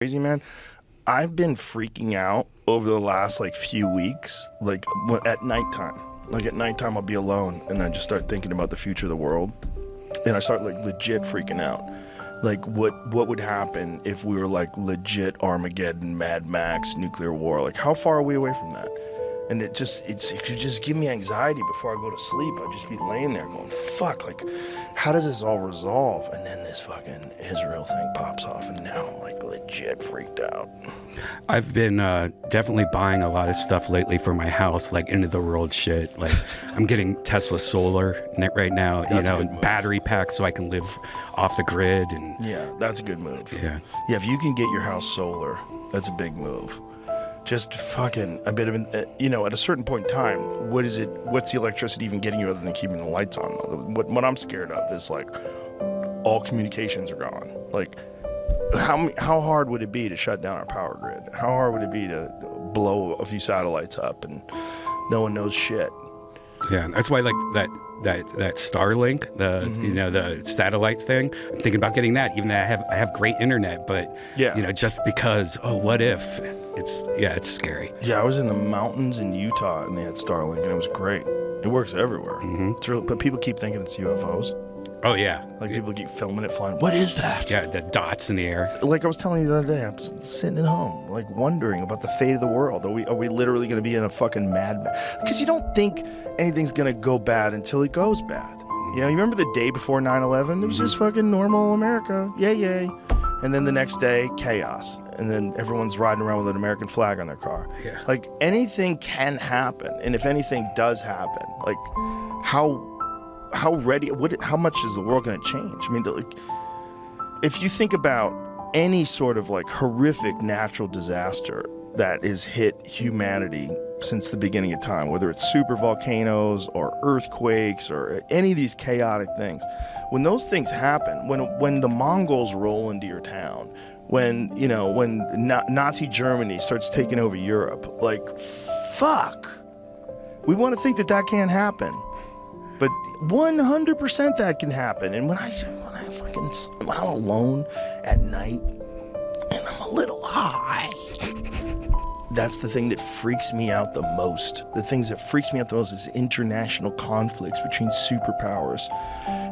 crazy, man. I've been freaking out over the last like few weeks, like at nighttime. Like at nighttime I'll be alone and I just start thinking about the future of the world. And I start like legit freaking out. Like what would happen if we were like legit Armageddon, Mad Max, nuclear war? Like how far are we away from that? And it could just give me anxiety before I go to sleep. I'd just be laying there going, fuck, like, how does this all resolve? And then this fucking Israel thing pops off, and now I'm like legit freaked out. I've been definitely buying a lot of stuff lately for my house, like end of the world shit. Like I'm getting Tesla solar right now, battery packs so I can live off the grid. And yeah, that's a good move. Yeah, if you can get your house solar, that's a big move. Just fucking a bit of at a certain point in time, what's the electricity even getting you other than keeping the lights on? What I'm scared of is like all communications are gone. Like how hard would it be to shut down our power grid? How hard would it be to blow a few satellites up and no one knows shit? Yeah, that's why like that Starlink, the satellites thing. I'm thinking about getting that, even though I have great internet, but just because what if? It's scary. Yeah, I was in the mountains in Utah and they had Starlink and it was great. It works everywhere. Mm-hmm. It's real, but people keep thinking it's UFOs. Oh yeah, like people keep filming it flying. What is that? Yeah, the dots in the air. Like I was telling you the other day, I'm sitting at home, like wondering about the fate of the world. Are we literally going to be in a fucking mad? Because you don't think anything's going to go bad until it goes bad. You remember the day before 9/11? It was just fucking normal America, yay. And then the next day, chaos. And then everyone's riding around with an American flag on their car. Yeah. Like anything can happen, and if anything does happen, like how much is the world going to change? I mean, like, if you think about any sort of like horrific natural disaster that has hit humanity since the beginning of time, whether it's super volcanoes or earthquakes or any of these chaotic things, when those things happen, when the Mongols roll into your town, when Nazi Germany starts taking over Europe, like, fuck, we want to think that can't happen. But 100% that can happen. And when I'm alone at night and I'm a little high, that's the thing that freaks me out the most. The things that freaks me out the most is international conflicts between superpowers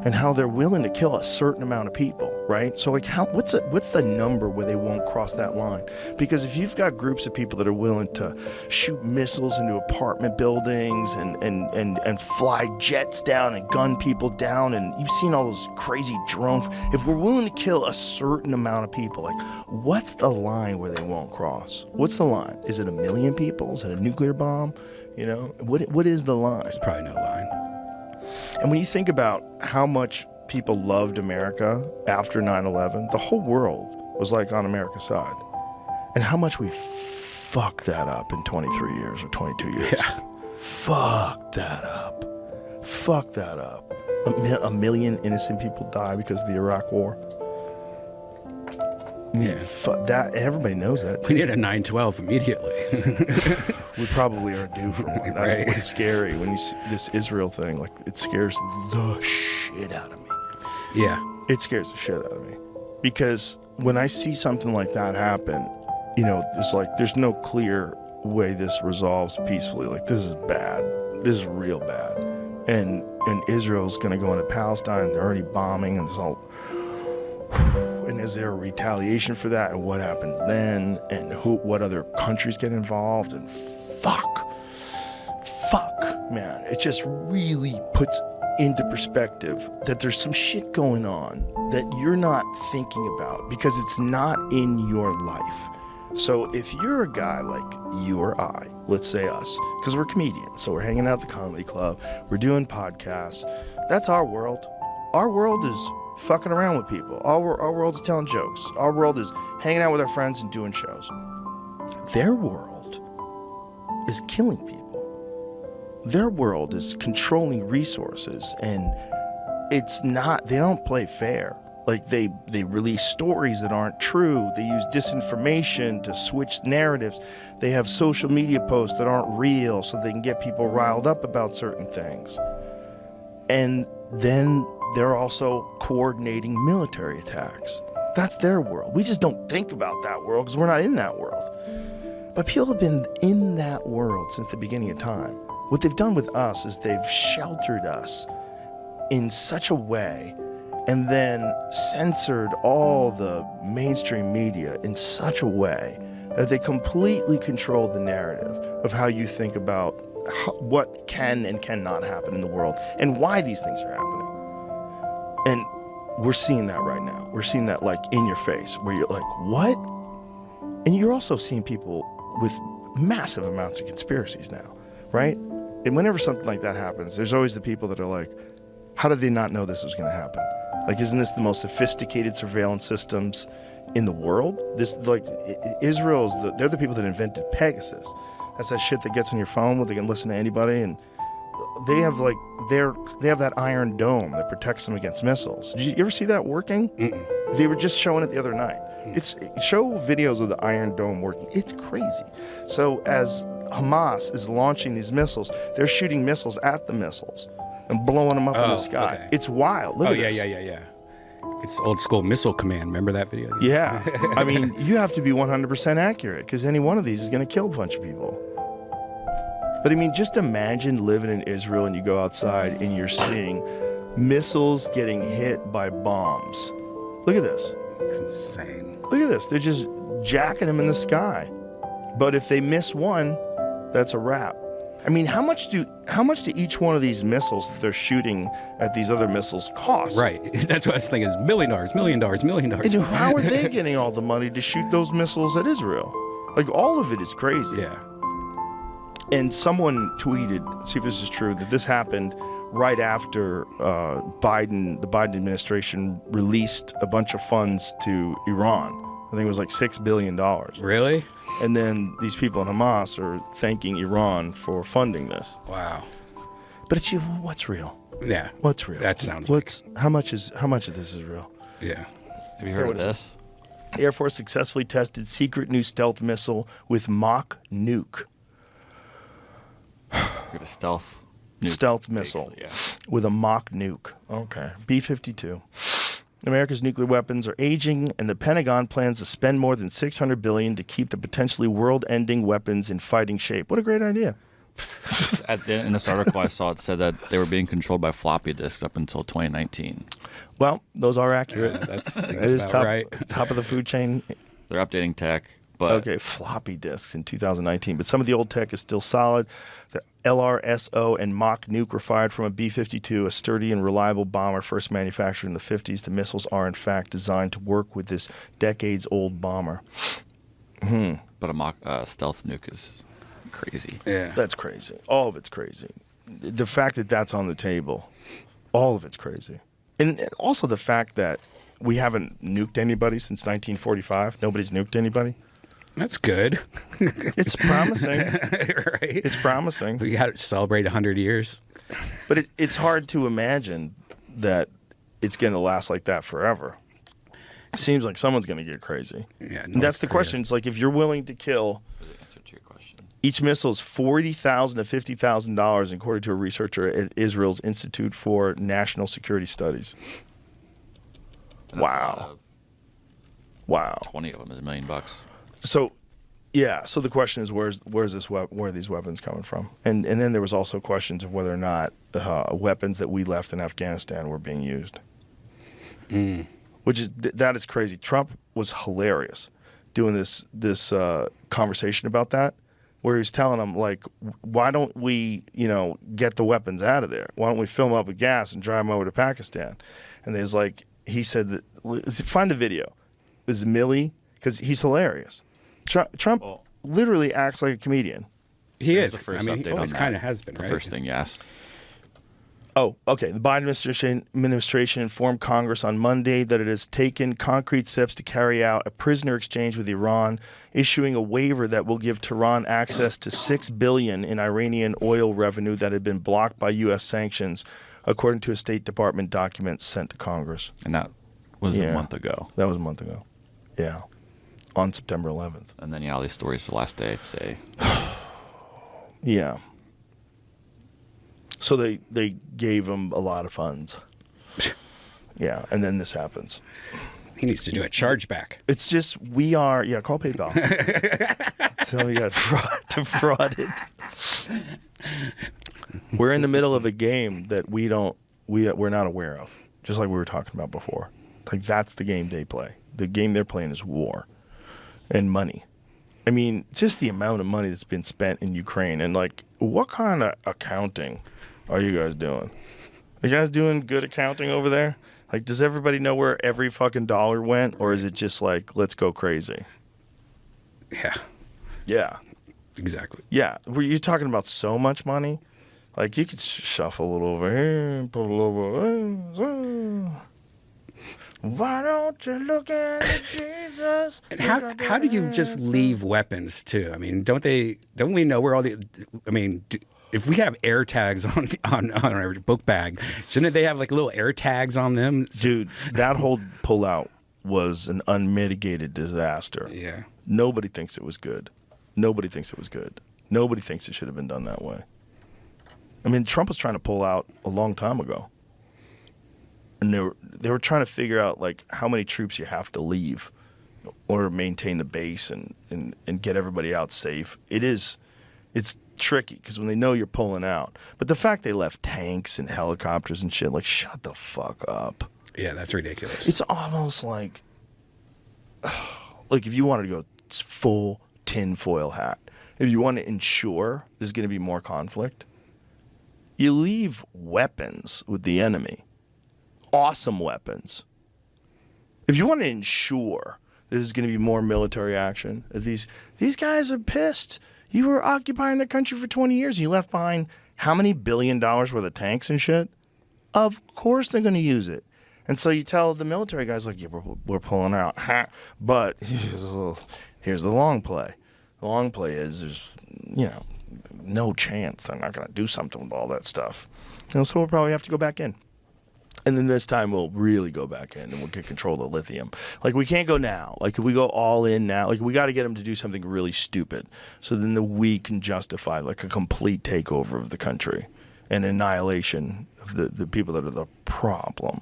and how they're willing to kill a certain amount of people, right? So like what's the number where they won't cross that line? Because if you've got groups of people that are willing to shoot missiles into apartment buildings and fly jets down and gun people down, and you've seen all those crazy drones, if we're willing to kill a certain amount of people, like what's the line where they won't cross? What's the line? Is it 1 million people? Is it a nuclear bomb? What is the line? There's probably no line. And when you think about how much people loved America after 9/11, the whole world was like on America's side. And how much we fucked that up in 23 years or 22 years. Yeah. Fuck that up. A million innocent people die because of the Iraq War. Yeah, that everybody knows that. We need a 9/12 immediately. We probably are due for one. That's right. What's scary when you see this Israel thing. Like it scares the shit out of me. Yeah, it scares the shit out of me because when I see something like that happen, there's no clear way this resolves peacefully. Like this is bad. This is real bad. And Israel's going to go into Palestine. They're already bombing, and there's all. And is there a retaliation for that? And what happens then? And what other countries get involved? And fuck, man. It just really puts into perspective that there's some shit going on that you're not thinking about because it's not in your life. So if you're a guy like you or I, let's say us, because we're comedians, so we're hanging out at the comedy club, we're doing podcasts, that's our world. Our world is fucking around with people. Our world is telling jokes. Our world is hanging out with our friends and doing shows. Their world is killing people. Their world is controlling resources, and they don't play fair. Like they release stories that aren't true. They use disinformation to switch narratives. They have social media posts that aren't real so they can get people riled up about certain things. And then they're also coordinating military attacks. That's their world. We just don't think about that world because we're not in that world. But people have been in that world since the beginning of time. What they've done with us is they've sheltered us in such a way and then censored all the mainstream media in such a way that they completely control the narrative of how you think about what can and cannot happen in the world and why these things are happening. And we're seeing that right now. We're seeing that like in your face where you're like, what? And you're also seeing people with massive amounts of conspiracies now, right? And whenever something like that happens, there's always the people that are like, how did they not know this was going to happen? Like, isn't this the most sophisticated surveillance systems in the world? This, like, Israel's, they're the people that invented Pegasus. That's that shit that gets on your phone where they can listen to anybody, and they have like, they have that iron dome that protects them against missiles. Did you ever see that working? Mm-mm. They were just showing it the other night. Show videos of the Iron Dome working. It's crazy. So as Hamas is launching these missiles, they're shooting missiles at the missiles and blowing them up in the sky. Okay. It's wild. Look at this. Yeah. It's old school missile command. Remember that video? Yeah. I mean, you have to be 100% accurate because any one of these is going to kill a bunch of people. But I mean, just imagine living in Israel and you go outside and you're seeing missiles getting hit by bombs. Look at this. It's insane. Look at this. They're just jacking them in the sky. But if they miss one, that's a wrap. I mean, how much do each one of these missiles that they're shooting at these other missiles cost? Right. That's what I was thinking. Is $1 million. And how are they getting all the money to shoot those missiles at Israel? Like, all of it is crazy. Yeah. And someone tweeted, see if this is true, that this happened right after the Biden administration released a bunch of funds to Iran. I think it was like $6 billion. Really? And then these people in Hamas are thanking Iran for funding this. Wow. But it's what's real? Yeah. What's real? That sounds how much of this is real? Yeah. Have you heard of this? The Air Force successfully tested secret new stealth missile with mock nuke. Got a stealth missile yeah. with a mock nuke. Okay. B-52. America's nuclear weapons are aging, and the Pentagon plans to spend more than $600 billion to keep the potentially world-ending weapons in fighting shape. What a great idea. In this article I saw, it said that they were being controlled by floppy disks up until 2019. Well, those are accurate. That is right. Top of the food chain. They're updating tech. But okay, floppy disks in 2019. But some of the old tech is still solid. The LRSO and mock nuke were fired from a B-52, a sturdy and reliable bomber first manufactured in the 50s. The missiles are, in fact, designed to work with this decades-old bomber. But a mock stealth nuke is crazy. Yeah. That's crazy. All of it's crazy. The fact that that's on the table, all of it's crazy. And also the fact that we haven't nuked anybody since 1945. Nobody's nuked anybody. That's good. It's promising. Right? It's promising. We got to celebrate 100 years. But it's hard to imagine that it's going to last like that forever. It seems like someone's going to get crazy. Yeah, and that's the question. It's like if you're willing to kill, answer to your question. Each missile is $40,000 to $50,000, according to a researcher at Israel's Institute for National Security Studies. Wow. Wow. 20 of them is $1 million. So, yeah. So the question is, where are these weapons coming from? And then there was also questions of whether or not weapons that we left in Afghanistan were being used. Which is that is crazy. Trump was hilarious doing this conversation about that, where he was telling them, like, why don't we get the weapons out of there? Why don't we fill them up with gas and drive them over to Pakistan? And there's like, he said that, find the video. This is Millie, because he's hilarious. Trump literally acts like a comedian. He is. The first he always kind of has been, the right? first thing you asked. Oh, okay. The Biden administration informed Congress on Monday that it has taken concrete steps to carry out a prisoner exchange with Iran, issuing a waiver that will give Tehran access to $6 billion in Iranian oil revenue that had been blocked by U.S. sanctions, according to a State Department document sent to Congress. And that was a month ago. That was a month ago. Yeah. On September 11th. And then, all these stories the last day say. Yeah. So they gave him a lot of funds. Yeah, and then this happens. He needs to do a chargeback. It's just call PayPal. Tell me you got defrauded. We're in the middle of a game that we're not aware of, just like we were talking about before. Like, that's the game they play. The game they're playing is war and money. I mean, just the amount of money that's been spent in Ukraine, and like, what kind of accounting are you guys doing? Are you guys doing good accounting over there? Like, does everybody know where every fucking dollar went, or is it just like, let's go crazy? Yeah. Yeah. Exactly. Yeah. Were you talking about so much money? Like, you could shuffle it over here, put it over there. Why don't you look at it, Jesus? And how do you just leave weapons too? I mean, don't we know where all the? I mean, if we have air tags on our book bag, shouldn't they have like little air tags on them? Dude, that whole pullout was an unmitigated disaster. Yeah. Nobody thinks it was good. Nobody thinks it was good. Nobody thinks it should have been done that way. I mean, Trump was trying to pull out a long time ago. And they were trying to figure out, like, how many troops you have to leave in order to maintain the base and get everybody out safe. It's tricky because when they know you're pulling out. But the fact they left tanks and helicopters and shit, like, shut the fuck up. Yeah, that's ridiculous. It's almost like if you wanted to go full tinfoil hat, if you want to ensure there's going to be more conflict, you leave weapons with the enemy. Awesome weapons. If you want to ensure there's going to be more military action, these guys are pissed. You were occupying the country for 20 years. And you left behind how many $1 billion worth of tanks and shit? Of course they're going to use it. And so you tell the military guys, like, yeah, we're pulling out. But here's the long play. The long play is there's, no chance they're not going to do something with all that stuff. So we'll probably have to go back in. And then this time we'll really go back in and we'll get control of the lithium. Like, we can't go now. Like, if we go all in now, like, we got to get them to do something really stupid. So then we can justify, like, a complete takeover of the country and annihilation of the people that are the problem.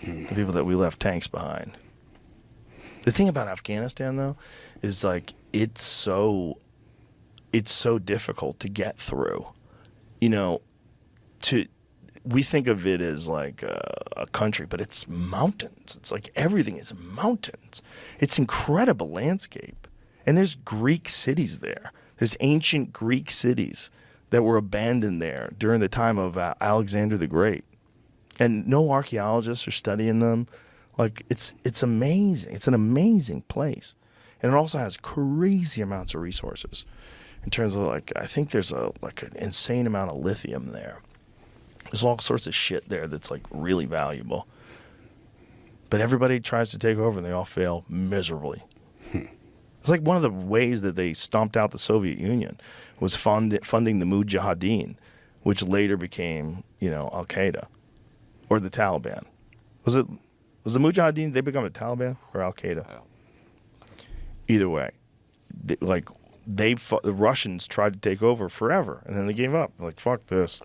The people that we left tanks behind. The thing about Afghanistan, though, is, like, it's so difficult to get through. We think of it as like a country, but it's mountains. It's like everything is mountains. It's incredible landscape. And there's Greek cities there. There's ancient Greek cities that were abandoned there during the time of Alexander the Great. And no archaeologists are studying them. Like, it's amazing. It's an amazing place. And it also has crazy amounts of resources in terms of, like, I think there's an insane amount of lithium there. There's all sorts of shit there that's, like, really valuable. But everybody tries to take over and they all fail miserably. It's like one of the ways that they stomped out the Soviet Union was funding the Mujahideen, which later became, Al-Qaeda or the Taliban. Was the Mujahideen, they become the Taliban or Al-Qaeda? Either way, the Russians tried to take over forever, and then they gave up. They're like, fuck this.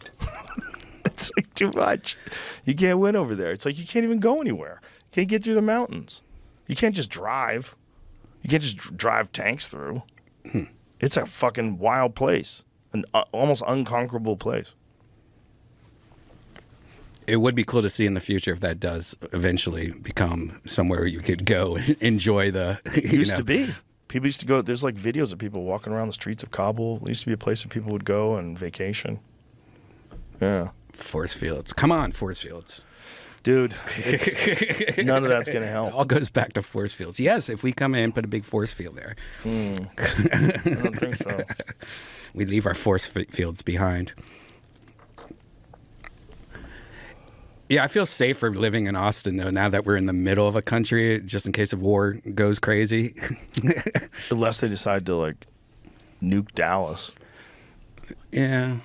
It's like too much. You can't win over there. It's like you can't even go anywhere. You can't get through the mountains. You can't just drive. You can't just drive tanks through. It's a fucking wild place, an almost unconquerable place. It would be cool to see in the future if that does eventually become somewhere you could go and enjoy the. It used to be. People used to go. There's like videos of people walking around the streets of Kabul. It used to be a place that people would go on vacation. Yeah. Force fields. Come on, force fields. Dude, none of that's going to help. It all goes back to force fields. Yes, if we come in and put a big force field there. I don't think so. We leave our force fields behind. Yeah, I feel safer living in Austin, though, now that we're in the middle of a country, just in case of war goes crazy. Unless they decide to, like, nuke Dallas. Yeah.